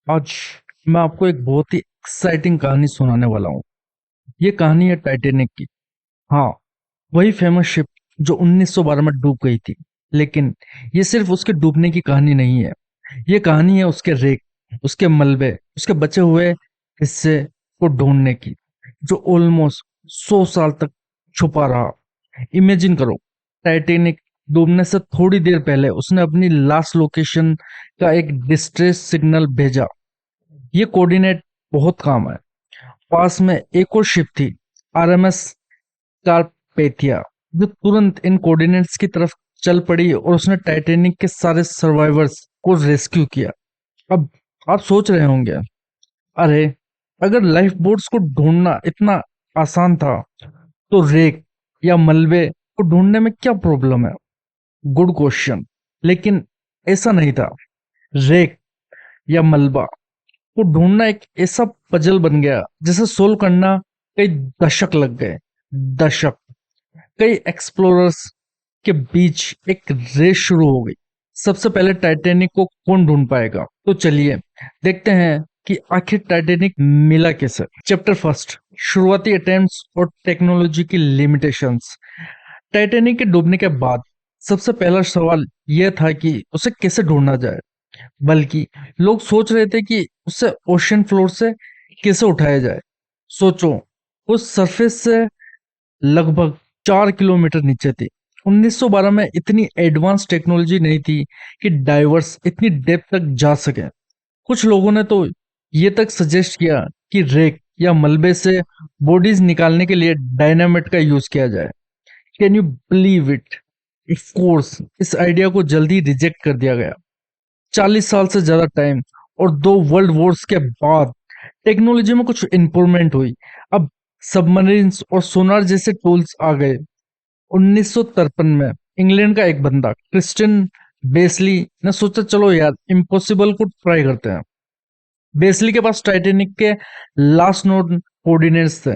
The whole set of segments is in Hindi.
आज मैं आपको एक बहुत ही एक्साइटिंग कहानी सुनाने वाला हूँ। ये कहानी है टाइटैनिक की। हाँ, वही फेमस शिप जो 1912 में डूब गई थी। लेकिन ये सिर्फ उसके डूबने की कहानी नहीं है। ये कहानी है उसके रेक, उसके मलबे, उसके बचे हुए हिस्से को ढूंढने की, जो ऑलमोस्ट 100 साल तक छुपा रहा। इमेजिन करो, टाइटैनिक डूबने से थोड़ी देर पहले उसने अपनी लास्ट लोकेशन का एक डिस्ट्रेस सिग्नल भेजा। ये कोऑर्डिनेट बहुत काम है। पास में एक और शिप थी, आरएमएस कारपेथिया, जो तुरंत इन कोऑर्डिनेट्स की तरफ चल पड़ी और उसने टाइटैनिक के सारे सर्वाइवर्स को रेस्क्यू किया। अब आप सोच रहे होंगे, अरे अगर लाइफ बोट्स को ढूंढना इतना आसान था तो रेक या मलबे को ढूंढने में क्या प्रॉब्लम है? Good question. लेकिन ऐसा नहीं था। रेक या मलबा को ढूंढना एक ऐसा पजल बन गया जिसे सोल्व करना कई दशक लग गए। दशक। कई एक्सप्लोरर्स के बीच एक रेस शुरू हो गई। सबसे पहले टाइटैनिक को कौन ढूंढ पाएगा? तो चलिए देखते हैं कि आखिर टाइटैनिक मिला कैसे। चैप्टर फर्स्ट, शुरुआती अटेम्प्ट्स और टेक्नोलॉजी की लिमिटेशंस। टाइटैनिक के डूबने के बाद सबसे पहला सवाल यह था कि उसे कैसे ढूंढा जाए। बल्कि लोग सोच रहे थे कि उसे ओशन फ्लोर से कैसे उठाया जाए। सोचो, उस सरफेस से लगभग 4 किलोमीटर नीचे थी। 1912 में इतनी एडवांस टेक्नोलॉजी नहीं थी कि डाइवर्स इतनी डेप्थ तक जा सके। कुछ लोगों ने तो ये तक सजेस्ट किया कि रेक या मलबे से बॉडीज निकालने के लिए डायनामाइट का यूज किया जाए। Can you believe it? Of course इस आइडिया को जल्दी रिजेक्ट कर दिया गया। 40 साल से ज्यादा टाइम और 2 वर्ल्ड वॉर्स के बाद टेक्नोलॉजी में कुछ इंप्रूवमेंट हुई। अब सबमरीन्स और सोनार जैसे टूल्स आ गए। 1953 में इंग्लैंड का एक बंदा क्रिस्टियन बेसली ने सोचा, चलो यार इम्पॉसिबल को ट्राई करते हैं। बेसली के पास टाइटैनिक के लास्ट नोड कोऑर्डिनेट्स थे।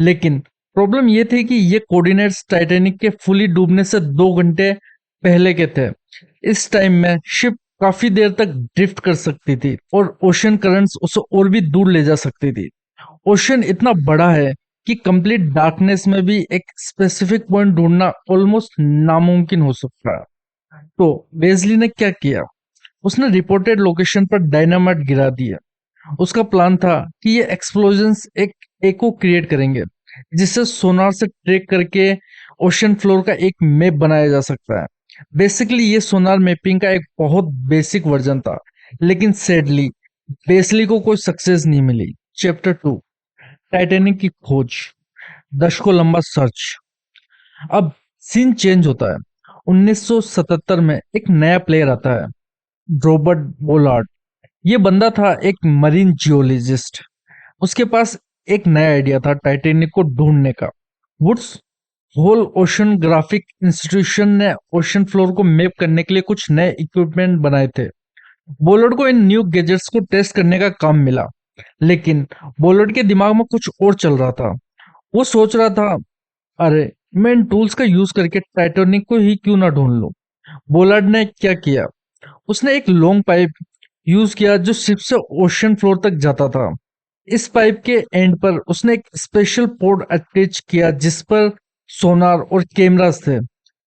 लेकिन प्रॉब्लम ये थी कि ये कोऑर्डिनेट्स टाइटैनिक के फुली डूबने से 2 घंटे पहले के थे। इस टाइम में शिप काफी देर तक ड्रिफ्ट कर सकती थी और ओशन करंट्स उसे और भी दूर ले जा सकती थी। ओशन इतना बड़ा है कि कंप्लीट डार्कनेस में भी एक स्पेसिफिक पॉइंट ढूंढना ऑलमोस्ट नामुमकिन हो सकता है। तो बेजली ने क्या किया? उसने रिपोर्टेड लोकेशन पर डायनामाइट गिरा दिया। उसका प्लान था कि ये एक्सप्लोजन्स एक एको क्रिएट करेंगे, जिससे सोनार से ट्रैक करके ओशन फ्लोर का एक मैप बनाया जा सकता है। बेसिकली ये सोनार मैपिंग का एक बहुत बेसिक वर्जन था। लेकिन सैडली बेसली को कोई सक्सेस नहीं मिली। चैप्टर टू, टाइटैनिक की खोज। दशकों लंबा सर्च। अब सीन चेंज होता है। 1977 में एक नया प्लेयर आता है, रॉबर्ट बोलार्ड। ये बंदा था एक मरीन जियोलॉजिस्ट। उसके पास एक नया आइडिया था टाइटैनिक को ढूंढने का। Woods Hole Oceanographic Institution ने ओशन फ्लोर को मैप करने के लिए कुछ नए इक्विपमेंट बनाए थे। बोलर्ड को इन न्यू गैजेट्स को टेस्ट करने का काम मिला। लेकिन बोलर्ड के दिमाग में कुछ और चल रहा था। वो सोच रहा था, अरे मैं इन टूल्स का यूज करके टाइटैनिक को ही क्यों ना ढूंढ लूं। बोलार्ड ने क्या किया? उसने एक लॉन्ग पाइप यूज किया जो शिप से ओशन फ्लोर तक जाता था। इस पाइप के एंड पर उसने एक स्पेशल पोर्ट अटैच किया जिस पर सोनार और कैमरास थे।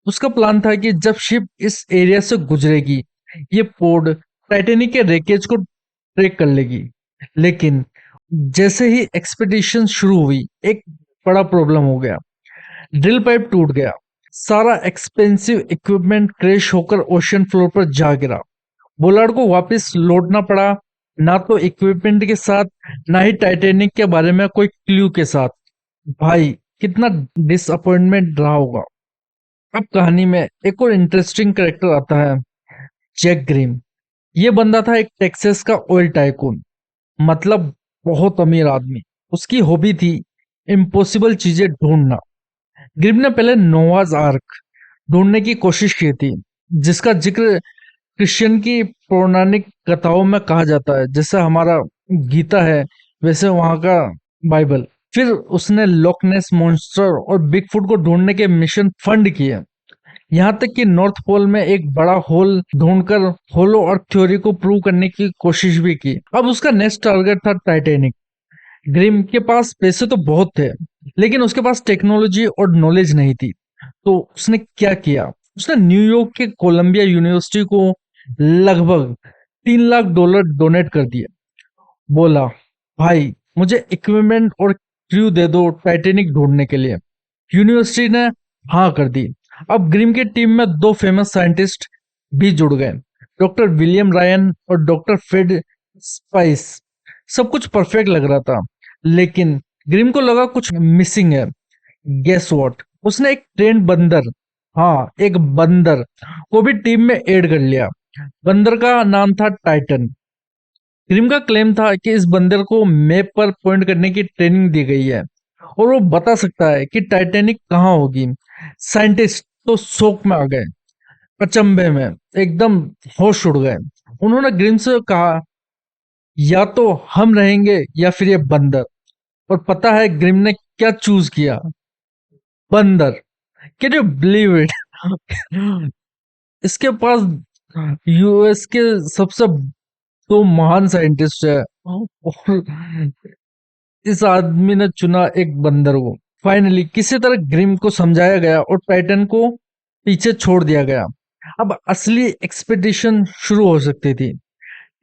उसका प्लान था कि जब शिप इस एरिया से गुजरेगी, ये पोर्ट टाइटैनिक के रेकेज को ट्रैक कर लेगी। लेकिन जैसे ही एक्सपेडिशन शुरू हुई, एक बड़ा प्रॉब्लम हो गया। ड्रिल पाइप टूट गया। सारा एक्सपेंसिव इक्विपमेंट क्रैश होकर ओशन फ्लोर पर जा गिरा। बुलार्ड को वापस लौटना पड़ा, ना तो इक्विपमेंट के साथ, ना ही टाइटैनिक के बारे में कोई क्लू के साथ। भाई, कितना डिसअपॉइंटमेंट रहा होगा। अब कहानी में एक और इंटरेस्टिंग कैरेक्टर आता है, जैक ग्रिम। ये बंदा था एक टेक्सास का ऑयल टाइकून, मतलब बहुत अमीर आदमी। उसकी हॉबी थी इम्पॉसिबल चीजें ढूंढना। ग्रिम ने पहले नोवाज आर्क ढूंढने की कोशिश की थी, जिसका जिक्र क्रिश्चियन की पौराणिक कथाओं में कहा जाता है। जैसे हमारा गीता है, वैसे वहां का बाइबल। फिर उसने लॉकनेस मॉन्स्टर और बिगफुट को ढूंढने के मिशन फंड किए। यहाँ तक कि नॉर्थ पोल में एक बड़ा होल ढूंढकर होलो अर्थ थ्योरी को प्रूव करने की कोशिश भी की। अब उसका नेक्स्ट टारगेट था टाइटैनिक। ग्रिम के पास पैसे तो बहुत थे, लेकिन उसके पास टेक्नोलॉजी और नॉलेज नहीं थी। तो उसने क्या किया? उसने न्यूयॉर्क के कोलंबिया यूनिवर्सिटी को लगभग $3 लाख डोनेट कर दिए। बोला, भाई मुझे इक्विपमेंट और क्रू दे दो टाइटैनिक ढूंढने के लिए। यूनिवर्सिटी ने हाँ कर दी। अब ग्रिम की टीम में दो फेमस साइंटिस्ट भी जुड़ गए, डॉक्टर विलियम रायन और डॉक्टर फ्रेड स्पाइस। सब कुछ परफेक्ट लग रहा था, लेकिन ग्रिम को लगा कुछ मिसिंग है। Guess what? उसने एक ट्रेंड बंदर, हाँ एक बंदर को भी टीम में ऐड कर लिया। बंदर का नाम था टाइटन। ग्रिम का क्लेम था कि इस बंदर को मैप पर पॉइंट करने की ट्रेनिंग दी गई है और वो बता सकता है कि टाइटैनिक कहाँ होगी। साइंटिस्ट तो शौक में आ गए, अचंभे में, एकदम होश उड़ गए। उन्होंने ग्रिम से कहा, या तो हम रहेंगे या फिर ये बंदर। और पता है ग्रिम ने क्या चूज किया? बंदर। Can you believe it? इसके पास यूएस के सबसे दो महान साइंटिस्ट है, और इस आदमी ने चुना एक बंदर को। फाइनली किसी तरह ग्रिम को समझाया गया और टाइटन को पीछे छोड़ दिया गया। अब असली एक्सपेडिशन शुरू हो सकती थी।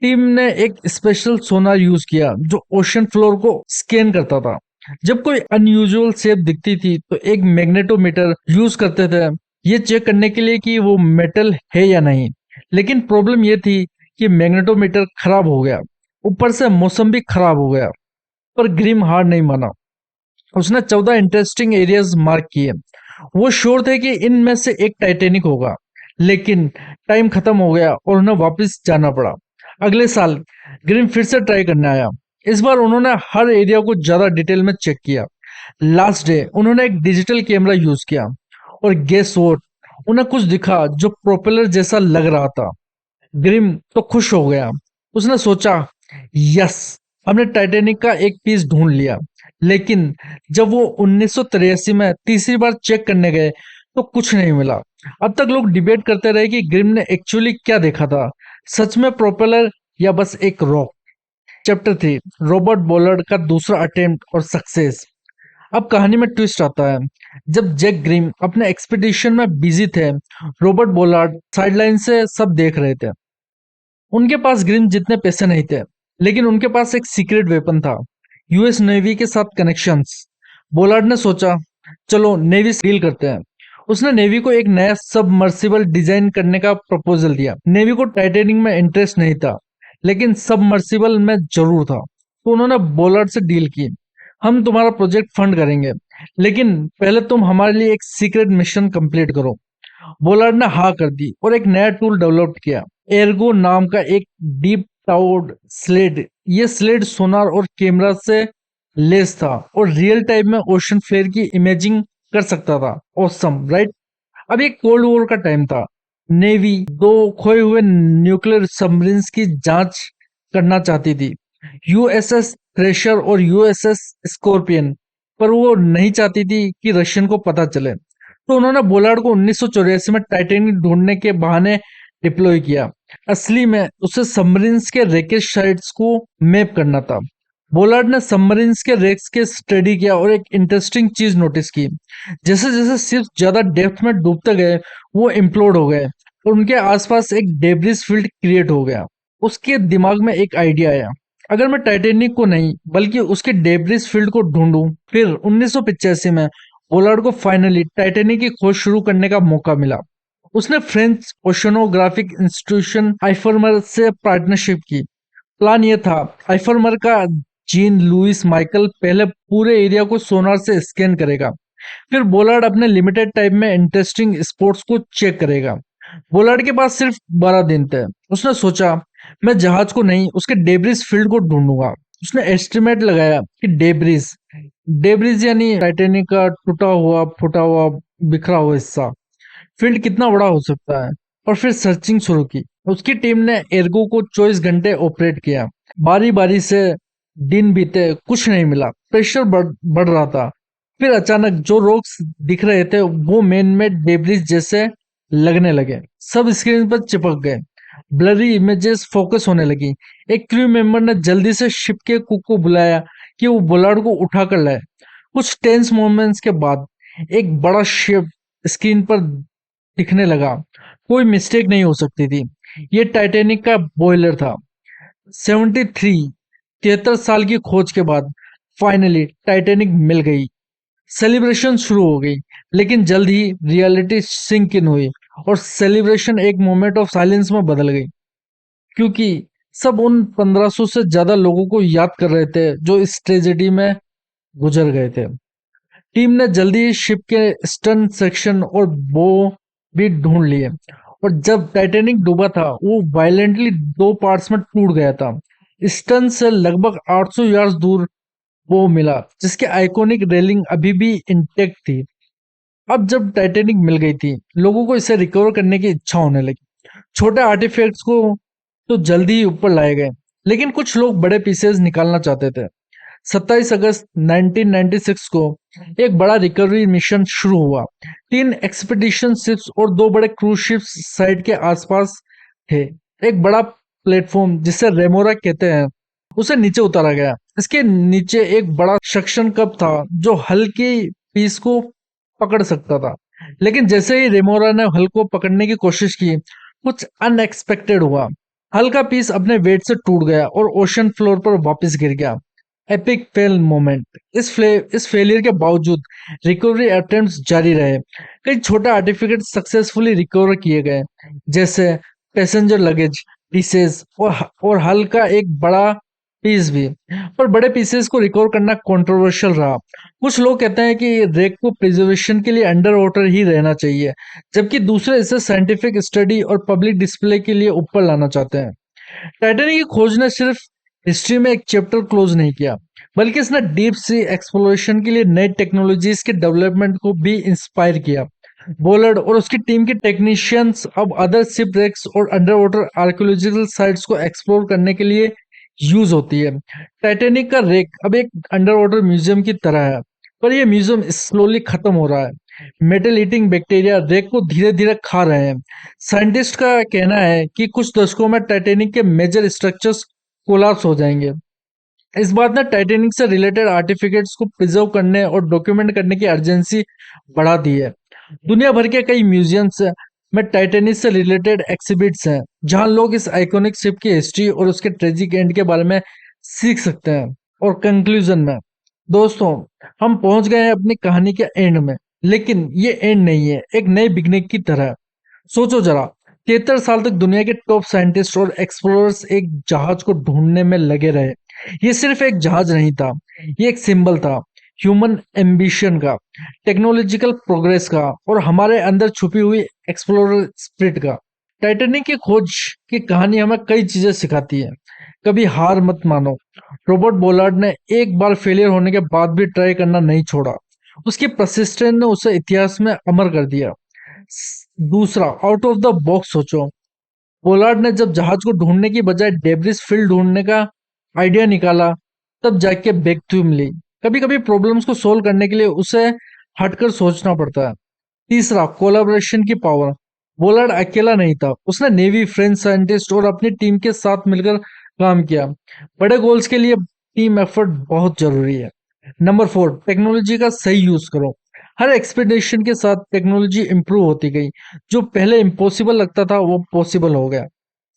टीम ने एक स्पेशल सोनार यूज किया जो ओशन फ्लोर को स्कैन करता था। जब कोई अनयूजुअल शेप दिखती थी तो एक मैग्नेटोमीटर यूज करते थे, ये चेक करने के लिए कि वो मेटल है या नहीं। लेकिन प्रॉब्लम ये थी कि मैग्नेटोमीटर खराब हो गया, ऊपर से मौसम भी खराब हो गया। पर ग्रिम हार नहीं माना। उसने 14 इंटरेस्टिंग एरियाज मार्क किए। वो श्योर थे कि इनमें से एक टाइटैनिक होगा, लेकिन टाइम खत्म हो गया और उन्हें वापस जाना पड़ा। अगले साल ग्रिम फिर से ट्राई करने आया। इस बार उन्होंने हर एरिया को ज्यादा डिटेल में चेक किया। लास्ट डे उन्होंने एक डिजिटल कैमरा यूज किया और गेस व्हाट? उन्हें कुछ दिखा जो प्रोपेलर जैसा लग रहा था। ग्रिम तो खुश हो गया। उसने सोचा, यस, हमने टाइटैनिक का एक पीस ढूंढ लिया। लेकिन जब वो 1983 में तीसरी बार चेक करने गए तो कुछ नहीं मिला। अब तक लोग डिबेट करते रहे कि ग्रिम ने एक्चुअली क्या देखा था, सच में प्रोपेलर या बस एक रॉक। चैप्टर 3, रॉबर्ट बॉलर्ड का दूसरा अटेम्प्ट और सक्सेस। अब कहानी में ट्विस्ट आता है। जब जैक ग्रिम अपने एक्सपीडिशन में बिजी थे, रॉबर्ट बॉलर्ड साइडलाइन से सब देख रहे थे। उनके पास ग्रिम जितने पैसे नहीं थे, लेकिन उनके पास एक सीक्रेट वेपन था, यूएस नेवी के साथ कनेक्शंस। बोलार्ड ने सोचा, चलो नेवी से डील करते हैं। उसने नेवी को एक नया सबमर्सिबल डिजाइन करने का प्रपोजल दिया। नेवी को टाइटेनिक में इंटरेस्ट नहीं था, लेकिन सबमर्सिबल में जरूर था। तो उन्होंने बोलार्ड से डील की, हम तुम्हारा प्रोजेक्ट फंड करेंगे, लेकिन पहले तुम हमारे लिए एक सीक्रेट मिशन कंप्लीट करो। बोलार्ड ने हाँ कर दी और एक नया टूल डेवलप किया, एर्गो नाम का एक डीप टाउड स्लेड। ये स्लेड सोनार और कैमरा से लेस था और रियल टाइम में ओशन फ्लेयर की इमेजिंग कर सकता था। Awesome, right? अब ये कोल्ड वॉर का टाइम था। नेवी दो खोए हुए न्यूक्लियर सबमरीन्स की जांच करना चाहती थी, यूएसएस थ्रेशर और यूएसएस स्कॉर्पियन। पर वो नहीं चाहती थी कि रशियन को पता चले। तो उन्होंने बोलार्ड को 1984 में टाइटेनिक ढूंढने के बहाने डिप्लॉय किया। असली में उसे सबमरीन्स के रेकेज साइट्स को मैप करना था। बोलार्ड ने सबमरीन्स के रेक्स के स्टडी किया और एक इंटरेस्टिंग चीज नोटिस की। जैसे जैसे शिप ज्यादा डेप्थ में डूबते गए, वो इम्प्लोड हो गए और उनके आसपास एक डेब्रिस फील्ड क्रिएट हो गया। उसके दिमाग में एक आइडिया आया, अगर मैं टाइटेनिक को नहीं बल्कि उसके डेब्रिस फील्ड को ढूंढूं। फिर 1985 में पोलार्ड को फाइनली टाइटेनिक की खोज शुरू करने का मौका मिला। उसने फ्रेंच ओशनोग्राफिक इंस्टीट्यूशन आइफरमर से पार्टनरशिप की। प्लान ये था, आइफरमर का जीन लुइस माइकल पहले पूरे एरिया को सोनार से स्कैन करेगा, फिर बोलार्ड अपने लिमिटेड टाइम में इंटरेस्टिंग स्पॉट्स को चेक करेगा। बोलार्ड के पास सिर्फ 12 दिन थे। उसने सोचा, मैं जहाज को नहीं उसके डेब्रिस फील्ड को ढूंढूंगा। उसने एस्टिमेट लगाया कि डेब्रिस डेब्रिस यानी टाइटेनिक का टूटा हुआ, फूटा हुआ, बिखरा हुआ हिस्सा, फील्ड कितना बड़ा हो सकता है। और फिर सर्चिंग शुरू की। उसकी टीम ने एर्गो को 24 घंटे ऑपरेट किया। बारी बारी से दिन बीते, कुछ नहीं मिला। प्रेशर बढ़ रहा था। फिर अचानक जो रॉक्स दिख रहे थे वो मैन मेड डेब्रिस जैसे लगने लगे, सब स्क्रीन पर चिपक गए, ब्लरी इमेजेस फोकस होने लगी। एक क्रू मेंबर ने जल्दी से शिप के कुक को बुलाया कि वो बुलाड को उठा कर लाए। कुछ टेंस मोमेंट्स के बाद एक बड़ा शिप स्क्रीन पर दिखने लगा। कोई मिस्टेक नहीं हो सकती थी, ये टाइटैनिक का बॉयलर था। 73 साल की खोज के बाद फाइनली टाइटैनिक मिल गई। सेलिब्रेशन शुरू हो गई, लेकिन जल्द ही रियलिटी सिंक इन हुई और सेलिब्रेशन एक मोमेंट ऑफ साइलेंस में बदल गई, क्योंकि सब उन 1500 से ज्यादा लोगों को याद कर रहे थे जो इस ट्रेजेडी में गुजर गए थे। टीम ने जल्दी ही शिप के स्टन सेक्शन और बो भी ढूंढ लिए, और जब टाइटैनिक डूबा था वो वायलेंटली दो पार्ट्स में टूट गया था। स्टन से लगभग 800 यार्ड दूर वो मिला, जिसकी आइकॉनिक रेलिंग अभी भी इंटेक्ट थी। अब जब टाइटैनिक मिल गई थी, लोगों को इसे रिकवर करने की इच्छा होने लगी। छोटे आर्टिफैक्ट्स को तो जल्दी ही ऊपर लाए गए, लेकिन कुछ लोग बड़े पीसेस निकालना चाहते थे। 27 अगस्त 1996 को एक बड़ा रिकवरी मिशन शुरू हुआ। 3 एक्सपीडिशन शिप्स और 2 बड़े क्रूज शिप्स साइट के आसपास थे। एक बड़ा प्लेटफॉर्म, जिसे रेमोरा कहते हैं, उसे नीचे उतारा गया। इसके नीचे एक बड़ा सक्शन कप था जो हल्की पीस को पकड़ सकता था। लेकिन जैसे ही रेमोरा ने हल को पकड़ने की कोशिश की, कुछ अनएक्सपेक्टेड हुआ। हल का पीस अपने वेट से टूट गया और ओशन फ्लोर पर वापस गिर गया। Epic fail moment. इस फेलियर के बावजूद रिकवरी अटेम्प्ट्स जारी रहे। कई छोटे आर्टिफिकेट सक्सेसफुली रिकवर किए गए, जैसे पैसेंजर लगेज पीसेस और हल का एक बड़ा पीस भी। पर बड़े पीसेस को रिकवर करना कंट्रोवर्शियल रहा। कुछ लोग कहते हैं कि रेक को प्रिजर्वेशन के लिए अंडर वाटर ही रहना चाहिए, जबकि दूसरे इसे साइंटिफिक स्टडी और पब्लिक डिस्प्ले के लिए ऊपर लाना चाहते हैं। टाइटैनिक की खोज ने सिर्फ हिस्ट्री में एक चैप्टर क्लोज नहीं किया, बल्कि इसने डीप सी एक्सप्लोरेशन के लिए नई टेक्नोलॉजीज के डेवलपमेंट को भी इंस्पायर किया। बोलर्ड और उसकी टीम के टेक्नीशियंस अब अदर शिप रेक्स और अंडर वाटर आर्कियोलॉजिकल साइट्स को एक्सप्लोर करने के लिए यूज होती है। टाइटैनिक का रेक अब एक अंडर वाटर म्यूजियम की तरह है, पर यह म्यूजियम स्लोली खत्म हो रहा है। मेटल ईटिंग बैक्टीरिया रेक को धीरे धीरे खा रहे हैं। साइंटिस्ट का कहना है कि कुछ दशकों में टाइटैनिक के मेजर स्ट्रक्चर्स कोलाप्स हो जाएंगे। इस बात ने टाइटैनिक से रिलेटेड आर्टिफिकेट्स को प्रिजर्व करने और डॉक्यूमेंट करने की अर्जेंसी बढ़ा दी है। दुनिया भर के कई म्यूजियम्स में टाइटैनिक से रिलेटेड एक्सिबिट्स हैं, जहां लोग इस आइकॉनिक शिप की हिस्ट्री और उसके ट्रेजिक एंड के बारे में सीख सकते हैं। और कंक्लूजन में दोस्तों, हम पहुंच गए हैं अपनी कहानी के एंड में, लेकिन ये एंड नहीं है, एक नई बिगनिंग की तरह। सोचो जरा, 73 साल तक दुनिया के टॉप साइंटिस्ट और एक्सप्लोरर्स एक जहाज को ढूंढने में लगे रहे। ये सिर्फ एक जहाज नहीं था, ये एक सिंबल था ह्यूमन एम्बिशन का, टेक्नोलॉजिकल प्रोग्रेस का और हमारे अंदर छुपी हुई एक्सप्लोरर स्पिरिट का। टाइटैनिक की खोज की कहानी हमें कई चीजें सिखाती है। कभी हार मत मानो। रॉबर्ट बोलार्ड ने एक बार फेलियर होने के बाद भी ट्राई करना नहीं छोड़ा। उसकी परसिस्टेंस ने उसे इतिहास में अमर कर दिया। दूसरा, आउट ऑफ द बॉक्स सोचो। पोलार्ड ने जब जहाज को ढूंढने की बजाय डेब्रिस फील्ड ढूंढने का आइडिया निकाला, तब जाके ब्रेक थ्रू मिली। कभी कभी प्रॉब्लम्स को सोल्व करने के लिए उसे हटकर सोचना पड़ता है। तीसरा, कोलैबोरेशन की पावर। पोलार्ड अकेला नहीं था, उसने नेवी, फ्रेंच साइंटिस्ट और अपनी टीम के साथ मिलकर काम किया। बड़े गोल्स के लिए टीम एफर्ट बहुत जरूरी है। नंबर 4, टेक्नोलॉजी का सही यूज करो। हर एक्सपीडिशन के साथ टेक्नोलॉजी इंप्रूव होती गई। जो पहले इम्पॉसिबल लगता था वो पॉसिबल हो गया।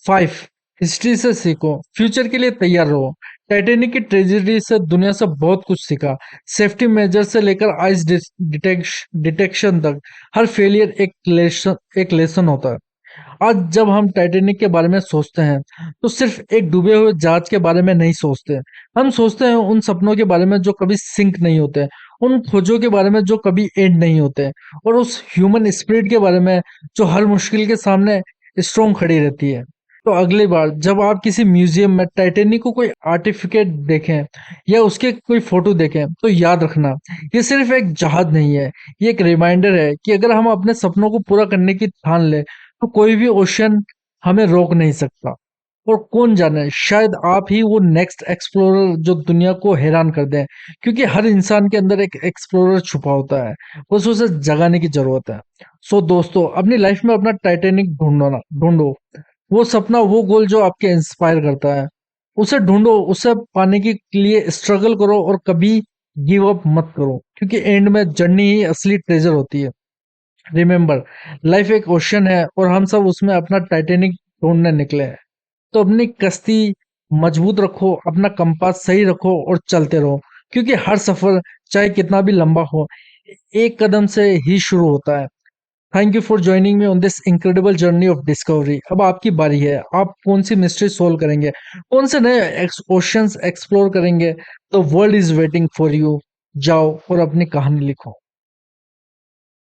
5, हिस्ट्री से सीखो, फ्यूचर के लिए तैयार रहो। टाइटैनिक की ट्रेजेडी से दुनिया से बहुत कुछ सीखा। सेफ्टी मेजर से लेकर आइस डिटेक्शन तक, हर फेलियर एक लेसन होता है। आज जब हम टाइटैनिक के बारे में सोचते हैं, तो सिर्फ एक डूबे हुए जहाज के बारे में नहीं सोचते। हम सोचते हैं उन सपनों के बारे में जो कभी सिंक नहीं होते, उन खोजों के बारे में जो कभी एंड नहीं होते, और उस ह्यूमन स्पिरिट के बारे में जो हर मुश्किल के सामने स्ट्रोंग खड़ी रहती है। तो अगली बार जब आप किसी म्यूजियम में टाइटैनिक को कोई आर्टिफिकेट देखें या उसके कोई फोटो देखें, तो याद रखना, ये सिर्फ एक जहाज नहीं है, ये एक रिमाइंडर है कि अगर हम अपने सपनों को पूरा करने की ठान ले, तो कोई भी ओशन हमें रोक नहीं सकता। और कौन जाने शायद आप ही वो नेक्स्ट एक्सप्लोरर जो दुनिया को हैरान कर दें, क्योंकि हर इंसान के अंदर एक एक्सप्लोरर छुपा होता है, बस उसे जगाने की जरूरत है। सो दोस्तों, अपनी लाइफ में अपना टाइटैनिक ढूंढो, वो सपना, वो गोल जो आपके इंस्पायर करता है, उसे ढूंढो, उसे पाने के लिए स्ट्रगल करो और कभी गिव अप मत करो, क्योंकि एंड में जर्नी ही असली ट्रेजर होती है। रिमेम्बर, लाइफ एक ओशन है और हम सब उसमें अपना टाइटैनिक ढूंढने निकले हैं। तो अपनी कश्ती मजबूत रखो, अपना कंपास सही रखो और चलते रहो, क्योंकि हर सफर चाहे कितना भी लंबा हो, एक कदम से ही शुरू होता है। Thank you for joining me on this incredible journey of discovery. अब आपकी बारी है, आप कौन सी मिस्ट्री सोल्व करेंगे, कौन से नए ओशंस एक्सप्लोर करेंगे। The world is waiting for you. जाओ और अपनी कहानी लिखो।